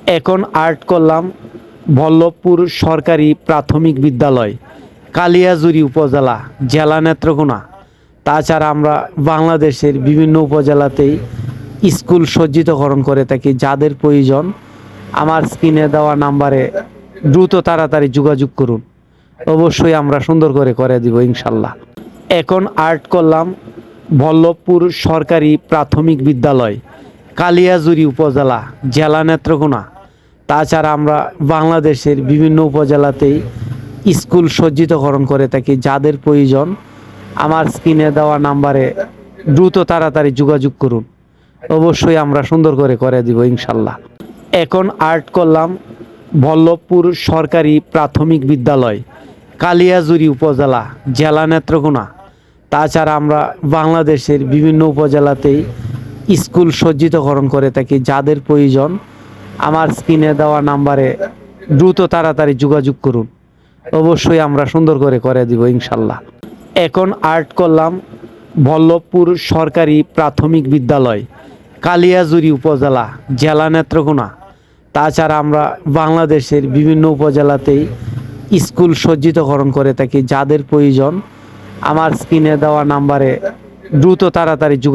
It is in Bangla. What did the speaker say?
এখন আর্ট করলাম বল্লভপুর সরকারি প্রাথমিক বিদ্যালয়, কালিয়াজুরি উপজেলা, জেলা নেত্রকোনা। তাছাড়া আমরা বাংলাদেশের বিভিন্ন উপজেলাতেই স্কুল সজ্জিতকরণ করে থাকি। যাদের প্রয়োজন আমার স্ক্রিনে দেওয়া নাম্বারে দ্রুত তাড়াতাড়ি যোগাযোগ করুন। অবশ্যই আমরা সুন্দর করে দিব ইনশাল্লাহ। এখন আর্ট করলাম বল্লভপুর সরকারি প্রাথমিক বিদ্যালয়, কালিয়াজুরি উপজেলা, জেলা নেত্রকোনা। তাছাড়া আমরা বাংলাদেশের বিভিন্ন উপজেলাতেই স্কুল সজ্জিতকরণ করে থাকি। যাদের প্রয়োজন আমার স্ক্রিনে দেওয়া নাম্বারে দ্রুত তাড়াতাড়ি যোগাযোগ করুন। অবশ্যই আমরা সুন্দর করে দিব ইনশাল্লাহ। এখন আর্ট করলাম বল্লভপুর সরকারি প্রাথমিক বিদ্যালয়, কালিয়াজুরি উপজেলা, জেলা নেত্রকোনা। তাছাড়া আমরা বাংলাদেশের বিভিন্ন উপজেলাতেই স্কুল সজ্জিতকরণ করে থাকি। যাদের প্রয়োজন আমার স্ক্রিনে দেওয়া নাম্বারে দ্রুত তাড়াতাড়ি যোগাযোগ করুন। অবশ্যই আমরা সুন্দর করে দিব ইনশাল্লাহ। এখন আর্ট করলাম বল্লভপুর সরকারি প্রাথমিক বিদ্যালয়, কালিয়াজুরি উপজেলা, জেলা নেত্রকোনা। তাছাড়া আমরা বাংলাদেশের বিভিন্ন উপজেলাতেই স্কুল সজ্জিতকরণ করে থাকি। যাদের প্রয়োজন আমার স্ক্রিনে দেওয়া নাম্বারে দ্রুত তাড়াতাড়ি যোগাযোগ